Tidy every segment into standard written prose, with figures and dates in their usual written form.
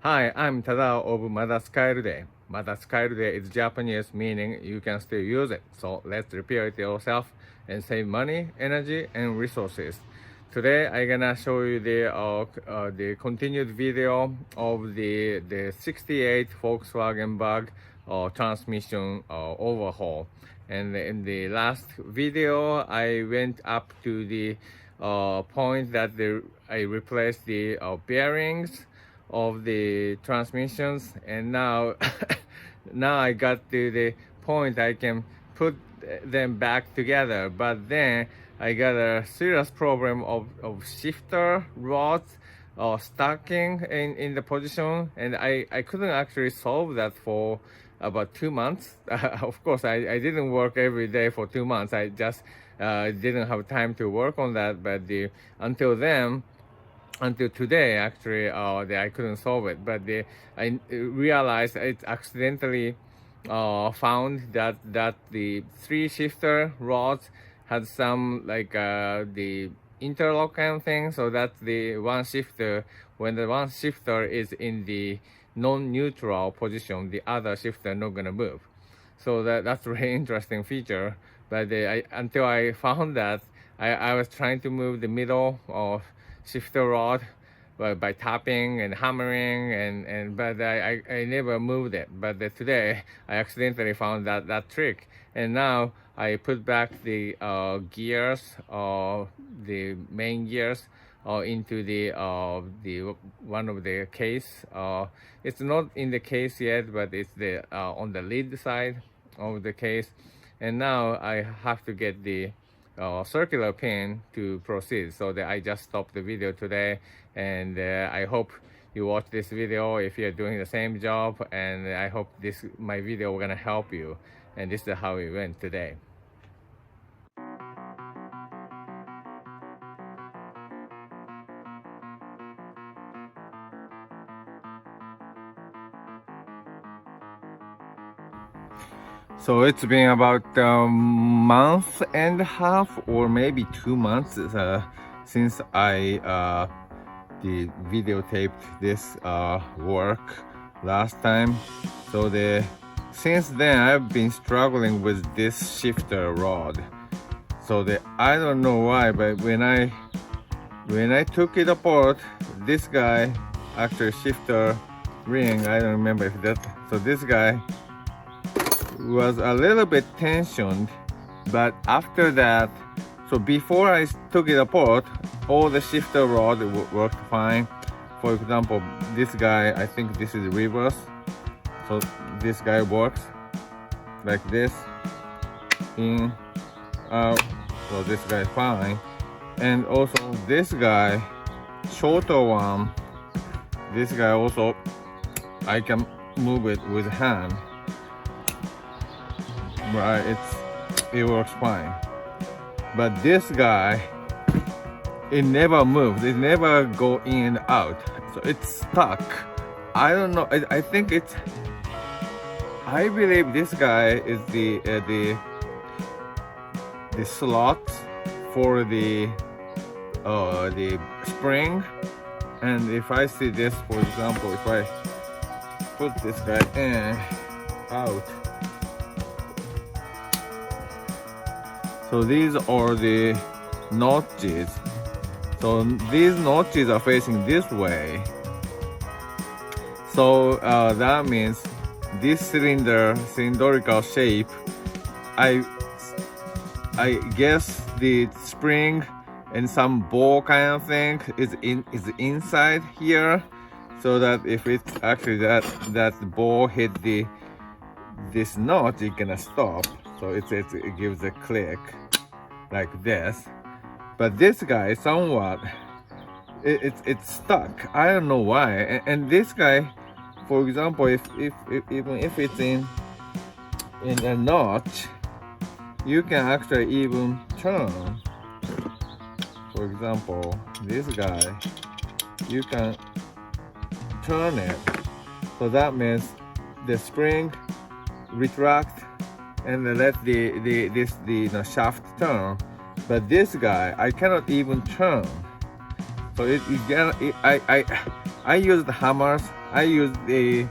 Hi, I'm Tadao of Madaskaerude. Madaskaerude is Japanese meaning you can still use it. So let's repair it yourself and save money, energy, and resources. Today I'm gonna show you the continued video of the 68 Volkswagen Bug transmission overhaul. And in the last video, I went up to the point that I replaced the bearings of the transmissions, and now now I got to the point I can put them back together, but then I got a serious problem of shifter rods stacking in the position, and I couldn't actually solve that for about 2 months. Of course, I didn't work every day for 2 months. I just didn't have time to work on that, but until then, until today actually I couldn't solve it, but I realized it accidentally found that the three shifter rods had some like the interlock kind of thing, so that the one shifter, when the one shifter is in the non-neutral position, the other shifter not gonna move. So that's a really interesting feature. But until I found that, I was trying to move the middle of shifter rod by tapping and hammering, but I never moved it. But today I accidentally found that trick, and now I put back the gears, the main gears, into the one of the case. It's not in the case yet, but it's the on the lid side of the case, and now I have to get the circular pin to proceed. So that I just stopped the video today, and I hope you watch this video if you're doing the same job, and I hope my video gonna help you. And this is how it went today. So it's been about a month and a half, or maybe 2 months, since I the videotaped this work last time. So since then I've been struggling with this shifter rod. So I don't know why, but when I took it apart, this guy, actually shifter ring, I don't remember if that. So this guy was a little bit tensioned, but after that, so before I took it apart, all the shifter rod worked fine. For example, this guy, I think this is reverse, so this guy works like this, in, out. So this guy fine. And also this guy, shorter one, this guy also I can move it with hand. Right, it works fine. But this guy, it never moves. It never go in and out. So it's stuck. I don't know. I think it's. I believe this guy is the slot for the spring. And if I see this, for example, if I put this guy in, out. So these are the notches. So these notches are facing this way. So that means this cylindrical shape, I guess the spring and some ball kind of thing is inside here, so that if it's actually that ball hit this knot, it's gonna stop. So it gives a click like this. But this guy somewhat it's stuck. I don't know why. And this guy, for example, if even if it's in a notch, you can actually even turn. For example, this guy, you can turn it. So that means the spring retract and let the shaft turn. But this guy, I cannot even turn. So I used hammers. I used a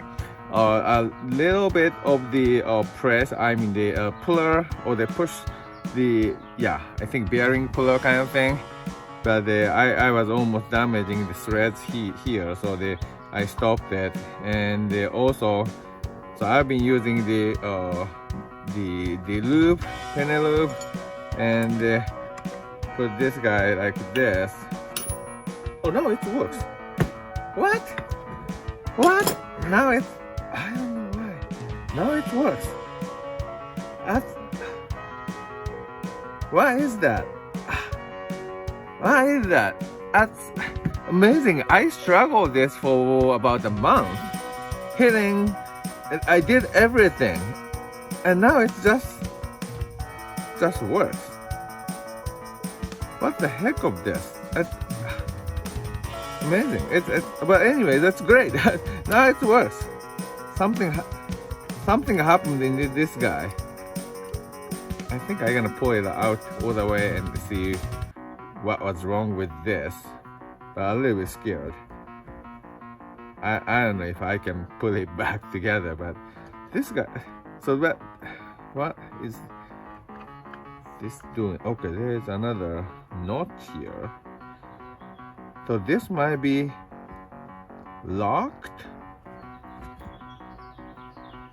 little bit of the press. I mean the puller or the push. I think bearing puller kind of thing. But I was almost damaging the threads here, so I stopped it. And also, so I've been using the loop, penny loop, and put this guy like this. Oh no, it works. What? Now it's, I don't know why. Now it works. What is that? Why is that? That's amazing. I struggled this for about a month. Hitting, and I did everything. And now it's just works. What the heck of this? That's amazing. But anyway, that's great. Now it works. Something happened in this guy. I think I'm gonna pull it out all the way and see what was wrong with this. But I'm a little bit scared. I don't know if I can put it back together, but this guy, so what is this doing? Okay, there's another knot here. So this might be locked.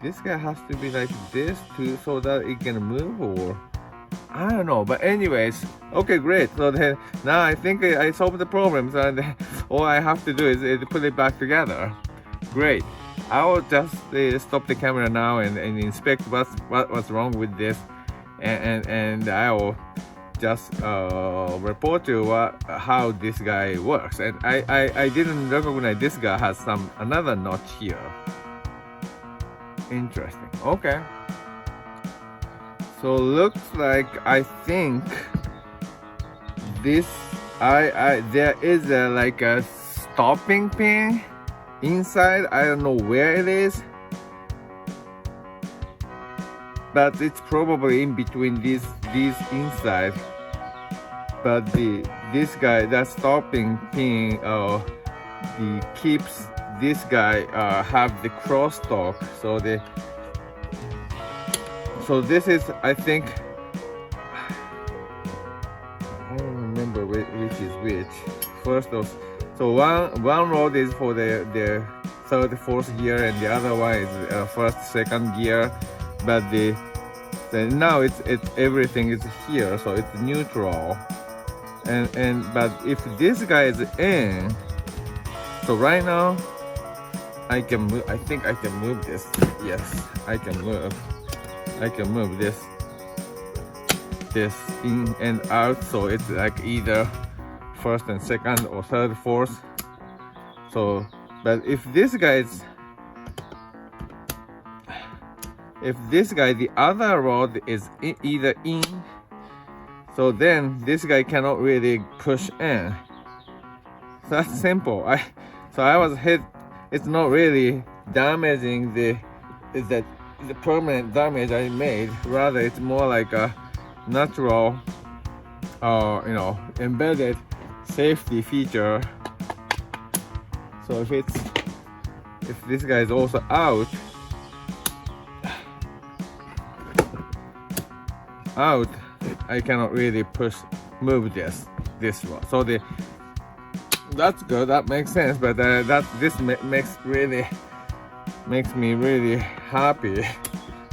This guy has to be like this too, so that it can move, or I don't know. But anyways, okay, great. So then now I think I solved the problem. So all I have to do is put it back together. Great. I will just stop the camera now and inspect what was wrong with this, and I will just report to how this guy works. And I didn't recognize this guy has another notch here. Interesting. Okay. So looks like I think this there is like a stopping pin inside. I don't know where it is, but it's probably in between these inside. But this guy, that stopping pin keeps this guy have the crosstalk. So this is, I think, I don't remember which is which. First of, so one rod is for the third, fourth gear, and the other one is first, second gear. But now it's everything is here, so it's neutral. But if this guy is in, so right now I can move. I think I can move this. Yes, I can move. I can move this in and out, so it's like either first and second or third, fourth. So, but if this guy, the other rod is either in, so then this guy cannot really push in. So that's simple. So I was hit. It's not really damaging the permanent damage I made. Rather, it's more like a natural, embedded safety feature. So if this guy is also out, I cannot really move this one. So that's good. That makes sense. But this makes me really happy.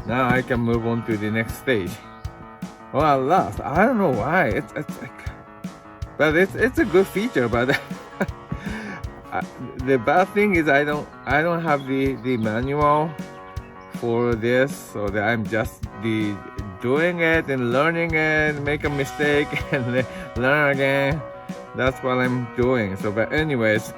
Now I can move on to the next stage. Well, at last. I don't know why. It's like, but it's a good feature. But the bad thing is I don't have the manual for this, so that I'm just doing it and learning it, make a mistake and learn again. That's what I'm doing. So, but anyways,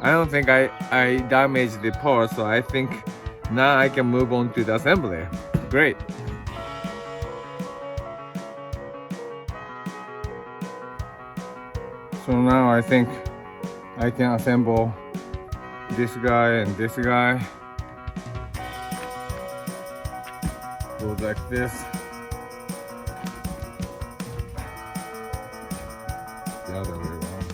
I don't think I damaged the part, so I think now I can move on to the assembly. Great. So now I think I can assemble this guy and this guy. Goes like this. The other way around.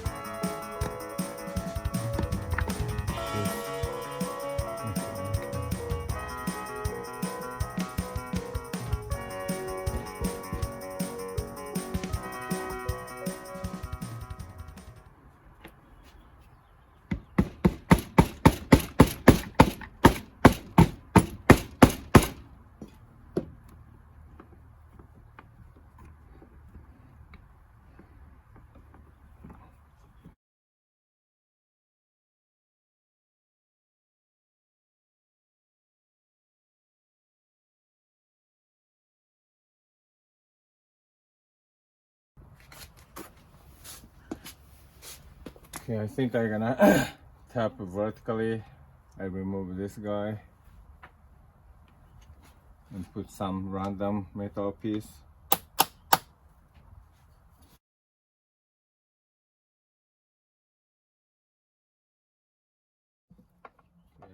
Okay, I think I'm gonna tap vertically. I remove this guy and put some random metal piece. Okay,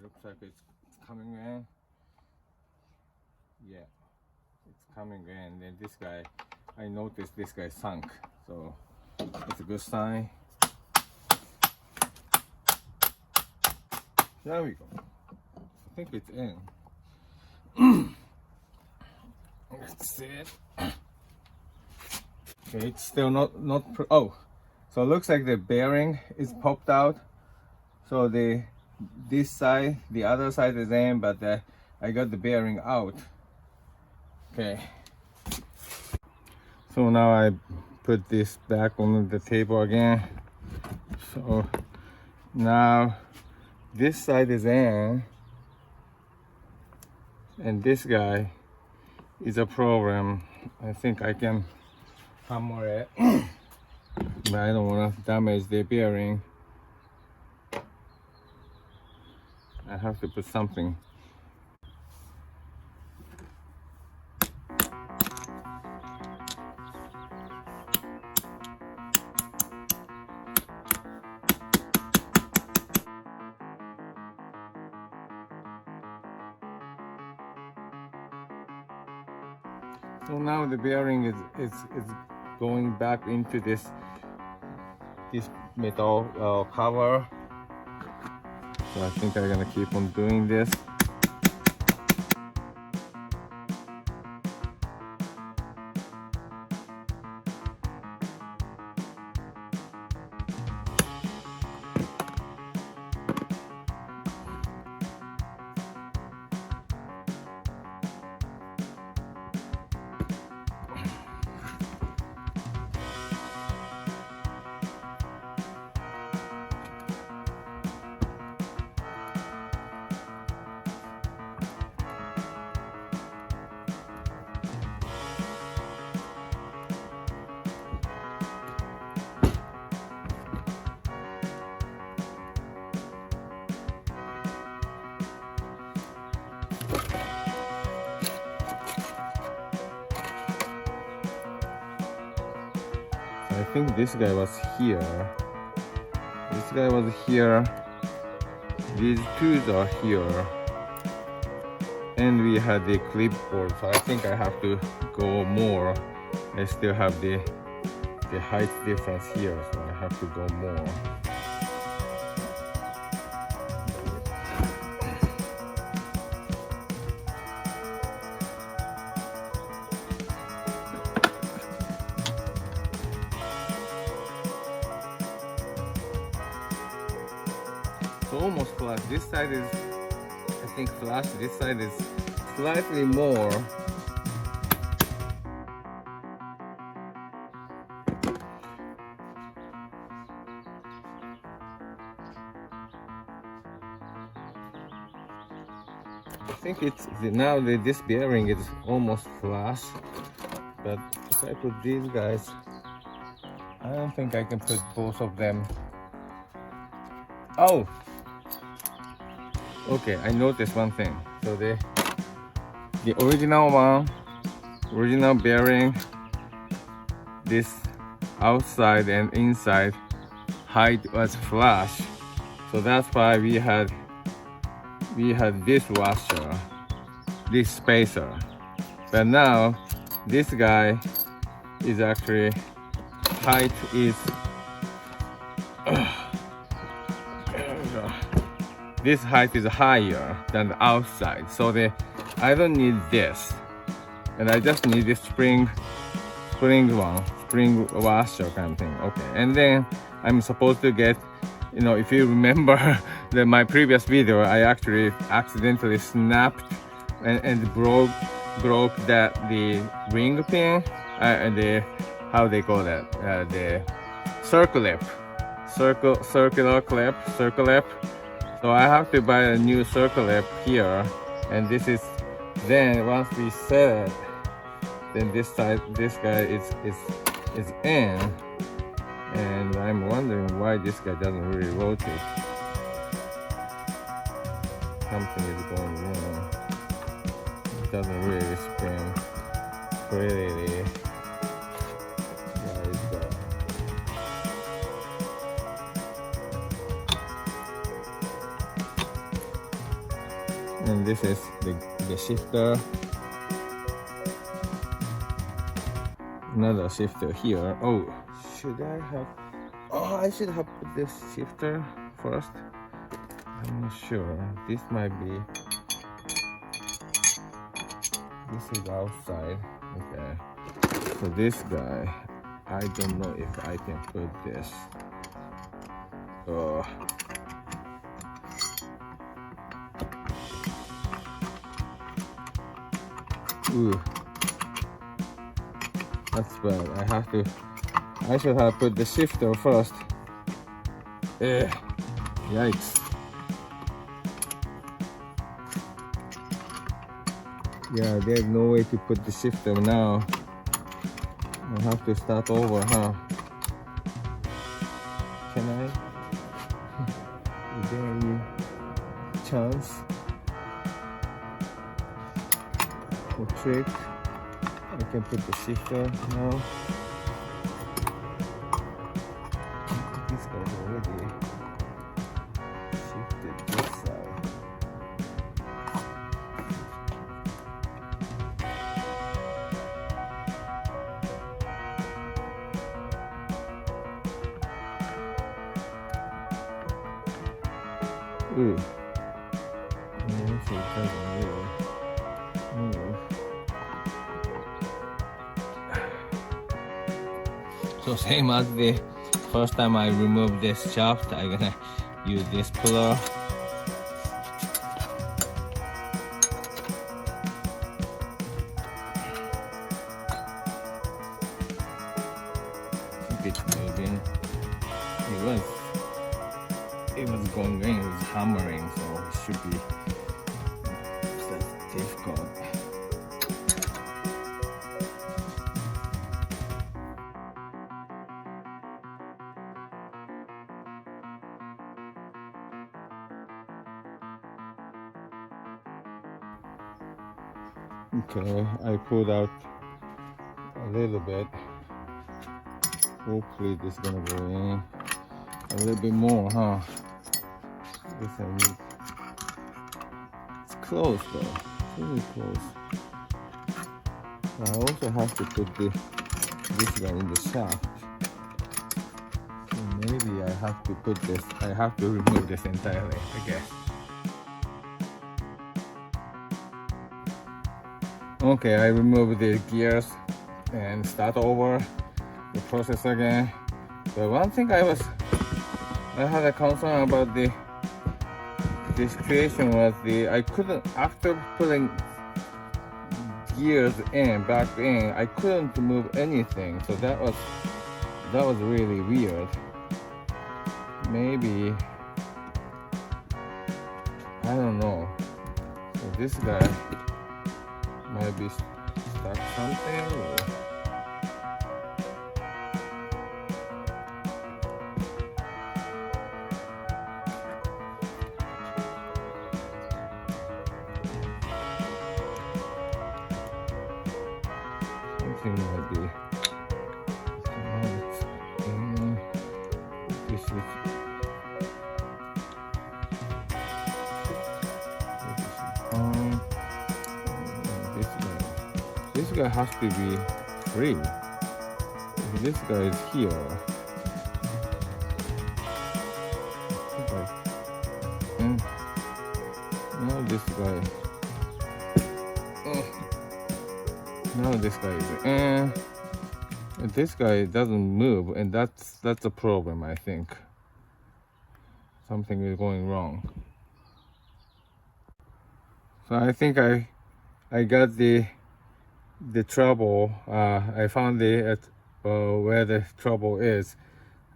looks like it's coming in. Yeah, it's coming in. Then this guy, I noticed this guy sunk, so it's a good sign. There we go. I think it's in. Let's see it. Okay, it's still not oh, so it looks like the bearing is popped out. So this side, the other side is in, but I got the bearing out. Okay. So now I put this back on the table again. So now this side is in, and this guy is a problem. I think I can hammer it, but I don't want to damage the bearing. I have to put something. So now the bearing is going back into this metal cover. So I think I'm gonna keep on doing this. I think this guy was here. This guy was here. These two are here. And we had the clipboard, so I think I have to go more. I still have the height difference here, so I have to go more. So almost flush. This side is, I think, flush. This side is slightly more. I think it's now this bearing is almost flush, but if I put these guys, I don't think I can put both of them. Oh! Okay, I noticed one thing. So the original one, original bearing, this outside and inside height was flush. So that's why we had this washer, this spacer. But now this guy is actually height is this height is higher than the outside, so I don't need this, and I just need this spring washer kind of thing. Okay, and then I'm supposed to get, you know, if you remember my previous video, I actually accidentally snapped and broke the ring pin, and how they call that, the circular clip. So I have to buy a new circle lip here, and this is, then once we set it, then this guy is in, and I'm wondering why this guy doesn't really rotate. Something is going wrong. It doesn't really spin freely. Why is that? And this is the shifter. Another shifter here. Oh, should I have? Oh, I should have put this shifter first. I'm not sure. This might be. This is outside. Okay. So this guy, I don't know if I can put this. Oh. Ooh. That's bad. I should have put the shifter first. Yikes. Yeah, there's no way to put the shifter now. I'll have to start over, huh? Can I? Is there any chance? A trick? I can put the shifter now. This guy's already shifted this side. Ooh. Yeah, so it doesn't really move. So same as the first time I removed this shaft, I'm gonna use this puller. It's moving. It was going in, it was hammering, so it should be that's difficult. Okay, I pulled out a little bit. Hopefully this is gonna go in a little bit more, huh? This I need. It's close though. It's really close. I also have to put this guy in the shaft. So maybe I have to put this. I have to remove this entirely, I guess. Okay, I removed the gears and start over the process again. But one thing I had a concern about this creation was I couldn't, after putting gears back in, I couldn't move anything. So that was really weird. Maybe, I don't know. So this guy might be stuck something, or something might be. This guy has to be free. This guy is here. Now this guy. Now this guy is. This guy doesn't move, and that's a problem. I think something is going wrong. So I think I got the trouble. I found where the trouble is.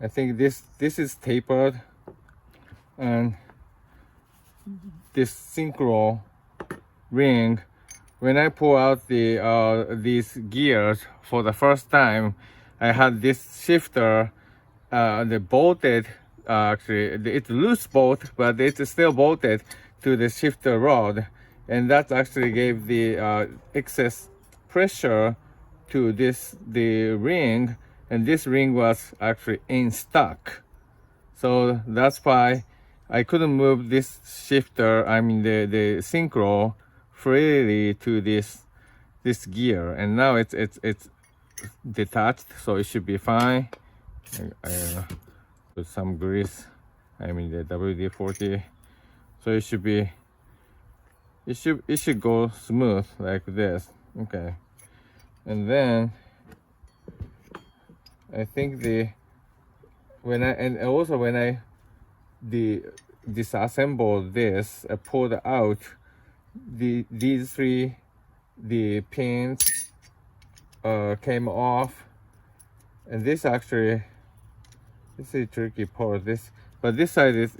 I think this is tapered, and this synchro ring, when I pull out these gears for the first time, I had this shifter the bolted, actually it's loose bolt, but it's still bolted to the shifter rod, and that actually gave the excess pressure to the ring, and this ring was actually in stuck. So that's why I couldn't move this shifter, I mean the synchro, freely to this gear, and now it's detached, so it should be fine. I put some grease, I mean the WD-40, so it should be, it should go smooth like this. Okay, and then I think when I disassembled this, I pulled out these three pins came off, and this is a tricky part. But this side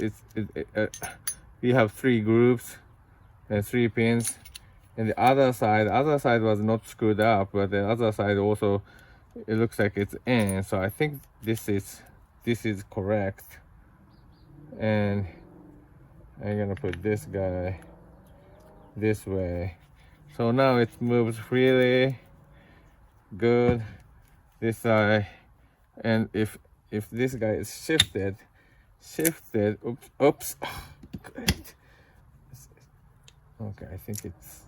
we have 3 grooves and 3 pins, and the other side was not screwed up, but the other side also, it looks like it's in. So I think this is correct, and I'm gonna put this guy this way, so now it moves freely. Good. This side, and if this guy is shifted, oops, oh, great. Okay, I think it's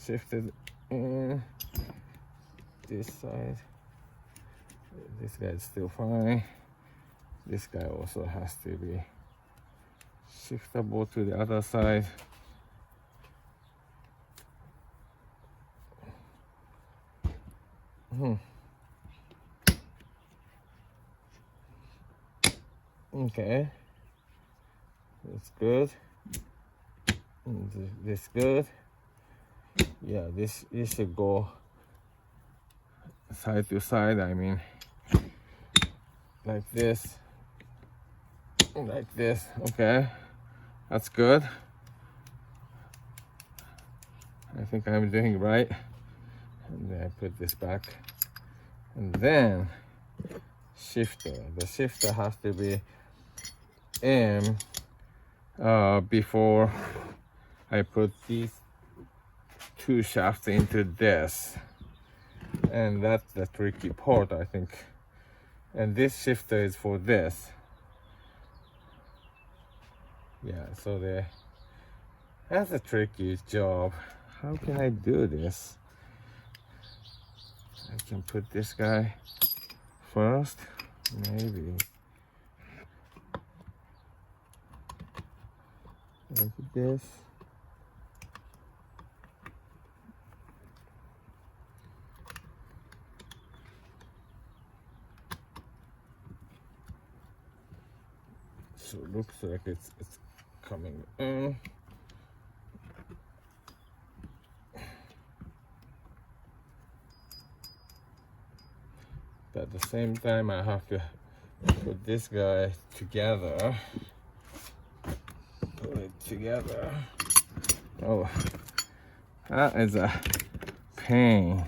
shifted in this side. This guy is still fine. This guy also has to be shiftable to the other side. Okay, that's good. This good. Yeah, this should go side to side, I mean like this, okay, that's good. I think I'm doing right. And then I put this back, and then the shifter has to be in before I put these 2 shafts into this, and that's the tricky part, I think. And this shifter is for this. Yeah, so that's a tricky job. How can I do this? I can put this guy first, maybe like this. So it looks like it's coming in. But at the same time, I have to put this guy together. Put it together. Oh, that is a pain.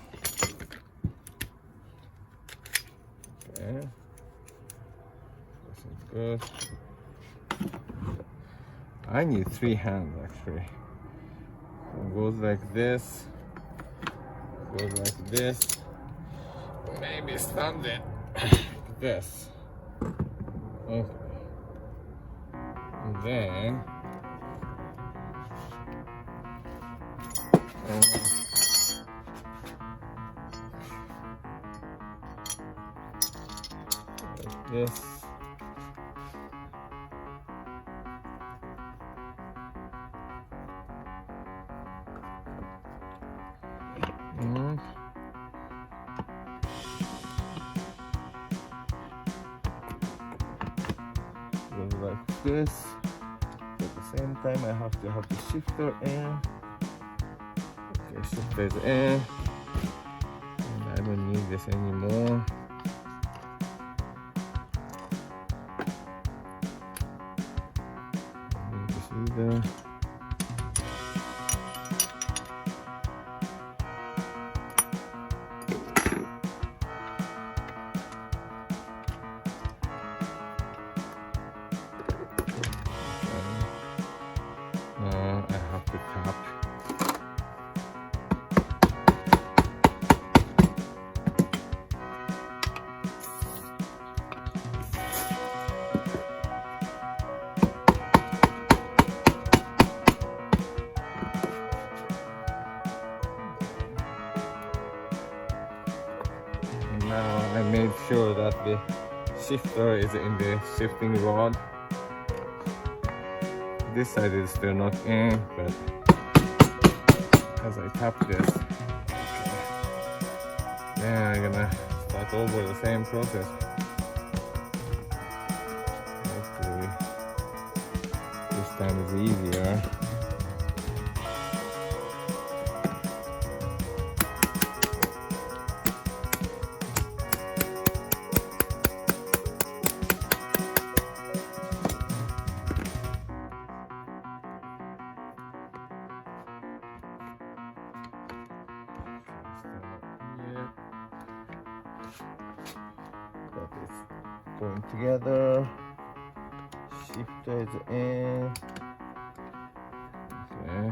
Okay, this is good. I need 3 hands actually. It goes like this, goes like this. Maybe stand it like this. Okay. And then like this. Goes like this. At the same time, I have to have the shifter in. Okay, shifter is in. And I don't need this anymore. I need this either. sure that the shifter is in the shifting rod. This side is still not in, but as I tap this, then I'm gonna start over the same process. Hopefully this time is easier. But it's going together. Shifter is in. Okay.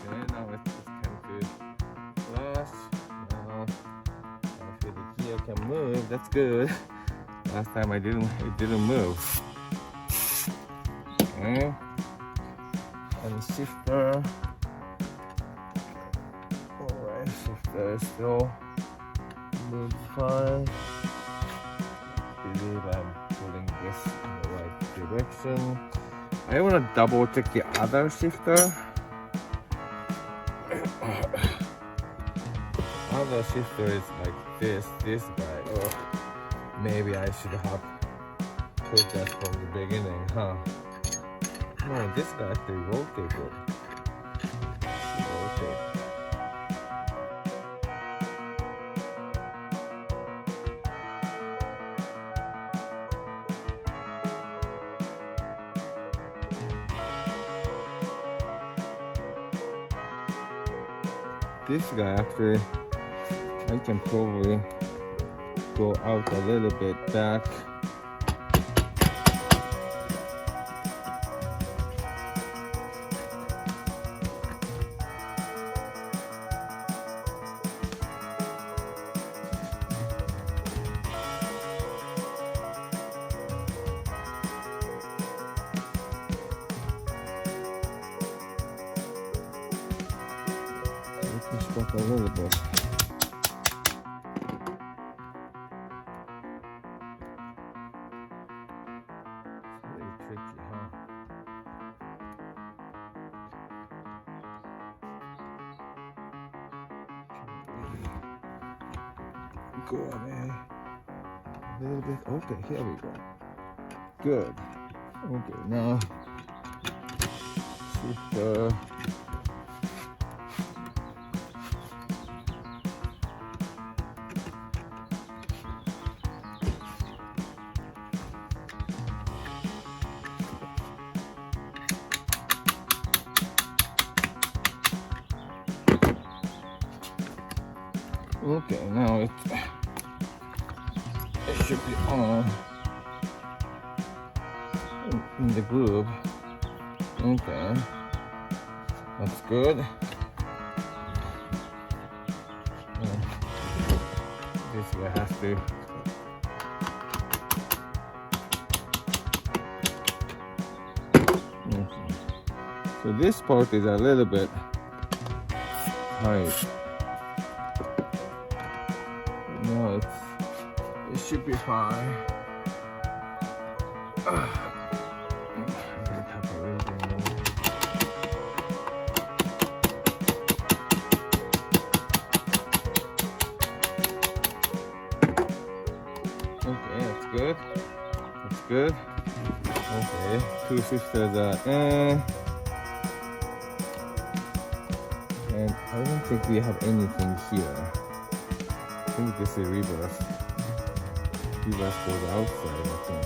Okay, now it's time to flush. Now I feel the gear can move. That's good. Last time it didn't move. Okay. And the shifter. Alright, shifter is still moves fine. I believe I'm pulling this in the right direction. I want to double check the other shifter. Other shifter is like this guy. Oh, maybe I should have put that from the beginning, huh? No, this guy actually rotated. Rotate. This guy actually, I can probably go out a little bit back. Push back a little bit. It's really tricky, huh? Go away a little bit. Okay, here we go. Good. Okay, now shifter. Okay, now it should be on in the groove. Okay, that's good. This guy has to. Okay. So this part is a little bit tight. No, it should be fine. Okay, that's good. That's good. Okay, two shifters are in. And I don't think we have anything here. I think this is reverse. Reverse goes outside, I think.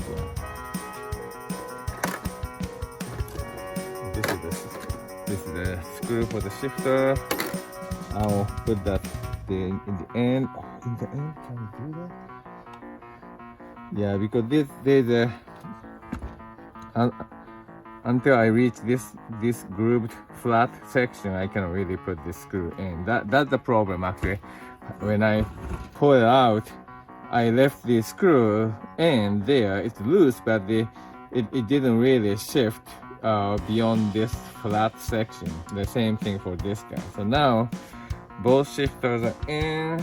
Yeah. This is the screw for the shifter. I'll put that thing in the end. Oh, in the end, can we do that? Yeah, because there's a until I reach this grooved flat section, I cannot really put this screw in. That's the problem actually. When I pull it out, I left the screw in there. It's loose, but the it didn't really shift beyond this flat section. The same thing for this guy. So now both shifters are in.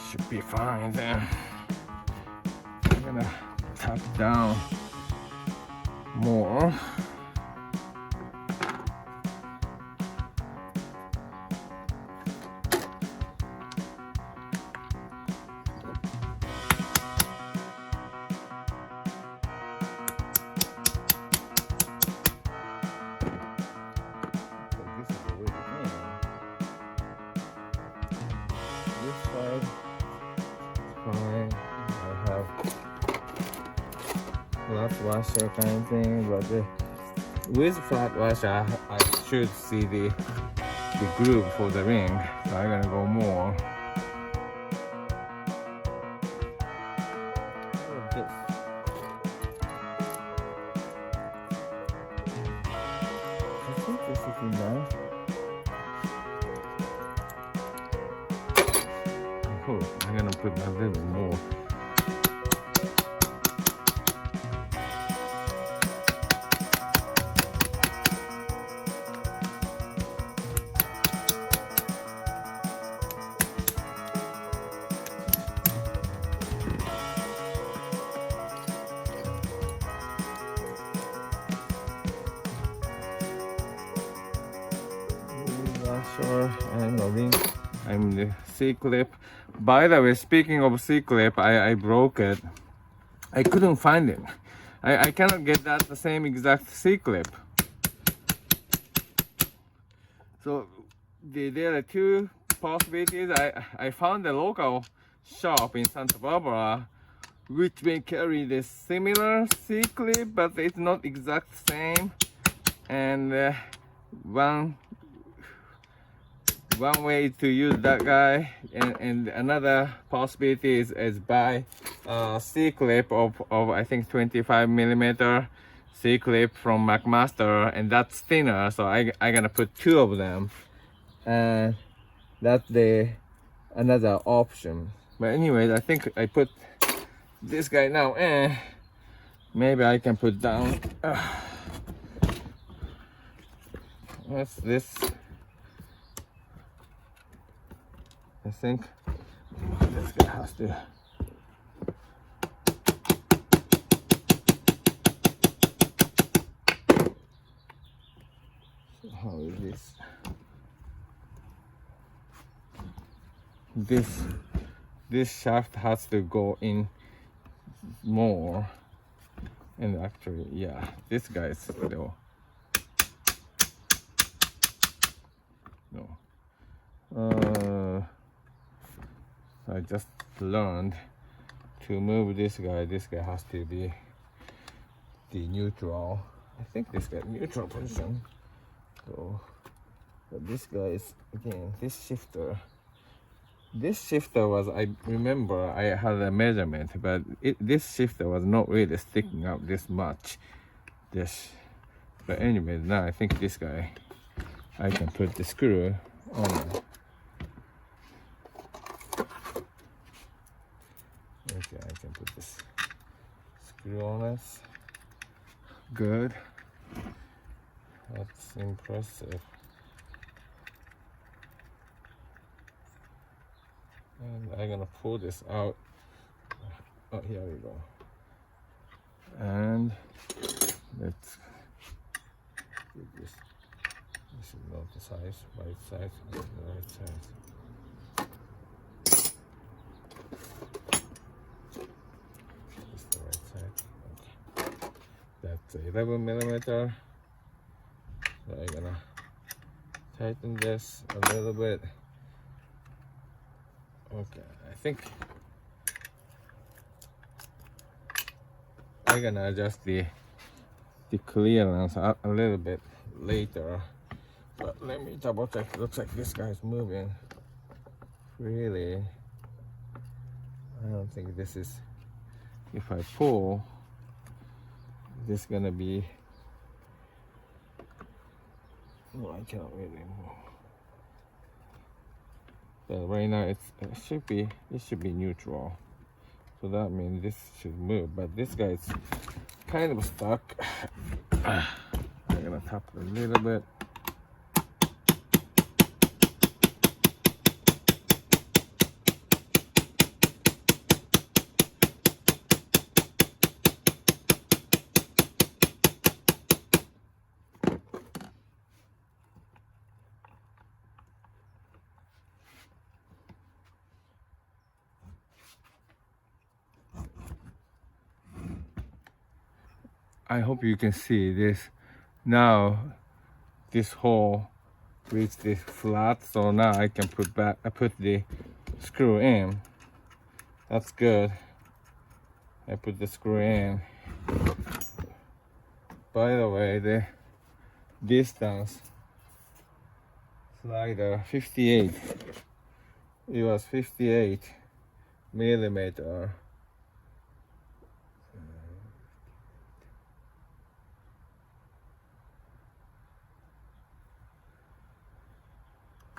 Should be fine then. I'm gonna tap down more. Fine. I have flat washer kind of thing, but with flat washer I should see the groove for the ring, so I'm gonna go more. This. I think this is enough. Oh, I'm gonna put a little more. Washer and a ring. I'm the C-clip. By the way, speaking of C-clip, I broke it. I couldn't find it. I cannot get that the same exact C-clip. So there are two possibilities. I found a local shop in Santa Barbara which may carry the similar C-clip, but it's not exact same. And one way to use that guy, and another possibility is buy a C-clip of I think 25mm C-clip from McMaster, and that's thinner, so I gonna put two of them, and that's the another option. But anyways, I think I put this guy now, and maybe I can put down what's this? I think this guy has to. So how is this? This shaft has to go in more, and actually, yeah, this guy is still no. I just learned to move this guy. This guy has to be the neutral. I think this guy neutral position. So, but this guy is again this shifter. This shifter was, I remember I had a measurement, but this shifter was not really sticking out this much. But anyway, now I think this guy, I can put the screw on it. Okay, I can put this screw on this. Good. That's impressive. And I'm gonna pull this out. Oh, here we go. And let's get this. This is not the size, right side. This is the right side. That's 11mm. So I'm gonna tighten this a little bit. Okay, I think I'm gonna adjust the clearance a little bit later. But let me double check. It looks like this guy's moving. Really, I don't think this is. If I pull, this is gonna be. No, I cannot really move. But right now it should be neutral. So that means this should move. But this guy is kind of stuck. I'm gonna tap it a little bit. I hope you can see this. Now this hole reached this flat, so now I can put the screw in. That's good. I put the screw in. By the way, the distance slider 58. It was 58 millimeter.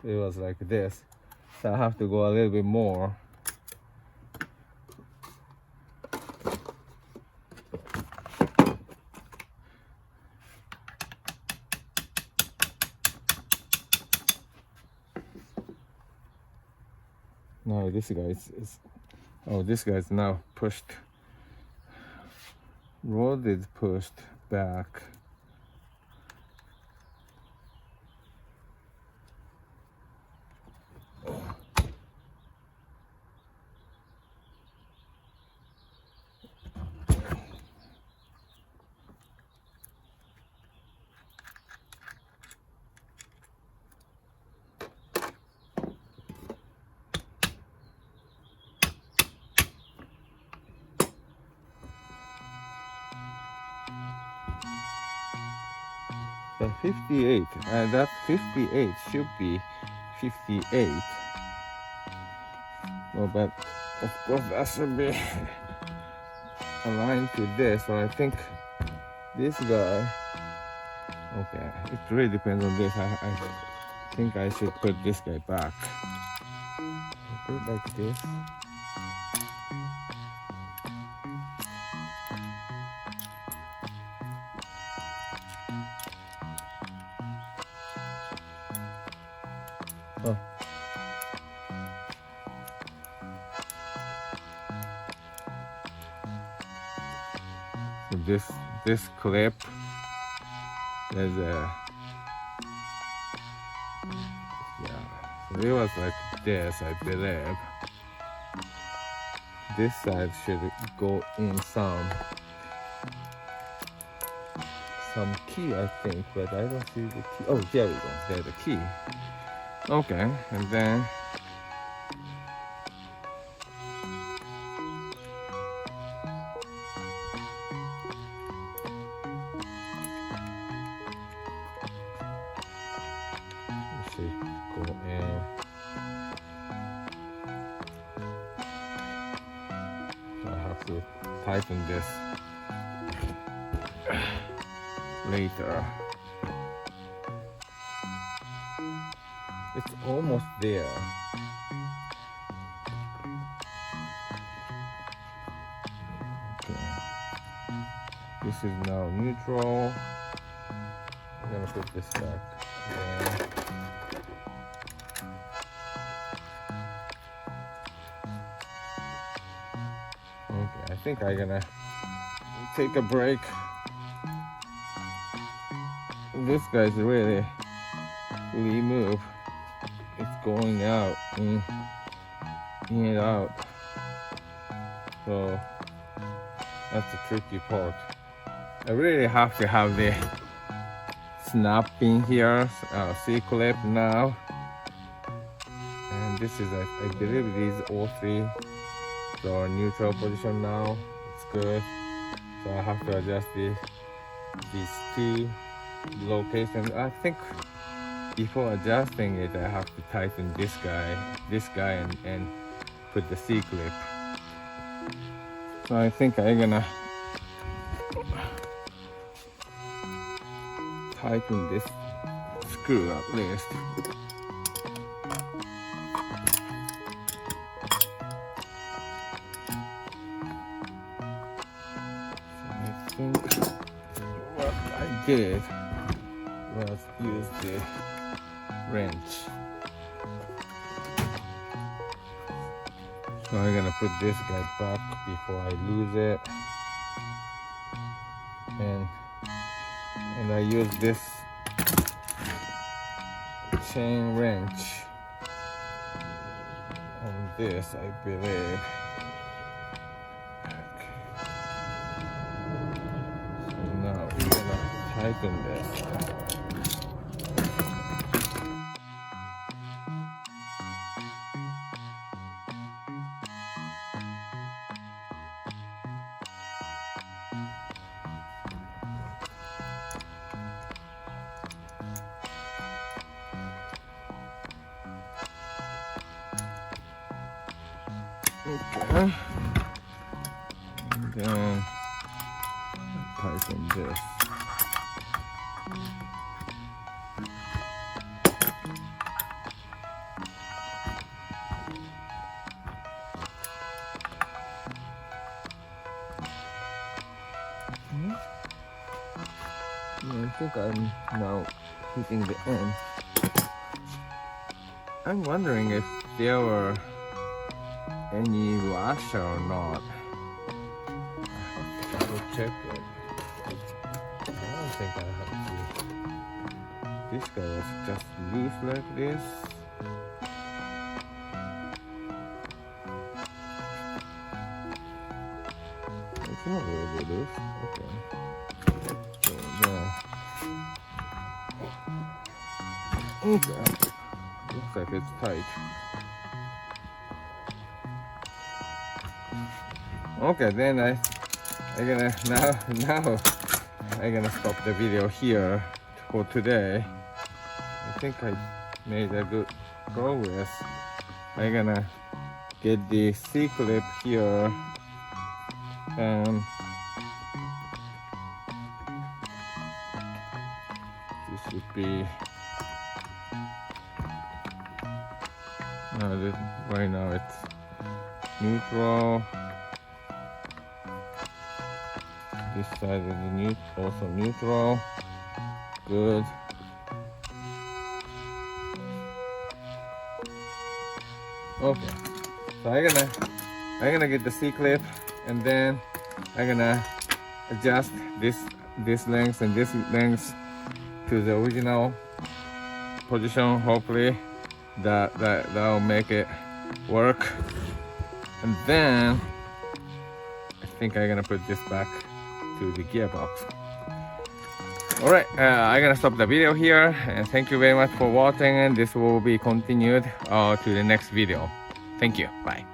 It was like this, so I have to go a little bit more. No, this guy this guy's now pushed. Rod is pushed back. So 58, and that 58 should be 58. Well, but of course that should be aligned to this, so I think this guy, okay, it really depends on this. I think I should put this guy back. Put it like this. Oh. So this clip is so it was like this, I believe. This side should go in some key, I think, but I don't see the key. Oh, there we go. There's the key. Okay, and then let's see, go in. So I have to tighten this later. It's almost there. Okay. This is now neutral. I'm gonna put this back. Okay, I think I'm gonna take a break. This guy's really move. It's going out, in and out. So that's the tricky part. I really have to have the snap in here, C-clip now. And this is, I believe these all three are neutral position now. It's good. So I have to adjust these two locations. I think before adjusting it, I have to tighten this guy, and put the C-clip. So I think I'm gonna tighten this screw at least. So I think good. Let's use the wrench. So I'm gonna put this guy back before I lose it. And I use this chain wrench on this, I believe. Okay. So now we're gonna tighten this. Okay. And then tighten this. I think I'm now hitting the end. I'm wondering if there were any washer or not. I will check it. I don't think I have to. This guy was just loose like this. It's not really loose. Okay. So now, okay. Looks like it's tight. Okay, then I'm gonna now I'm gonna stop the video here for today. I think I made a good progress. I'm gonna get the C-clip here and this should be right now it's neutral. This side is also neutral. Good. Okay. So I'm gonna get the C-clip and then I'm gonna adjust this length and this length to the original position. Hopefully that'll make it work. And then I think I'm gonna put this back to the gearbox. Alright, I'm gonna stop the video here and thank you very much for watching, and this will be continued to the next video. Thank you. Bye.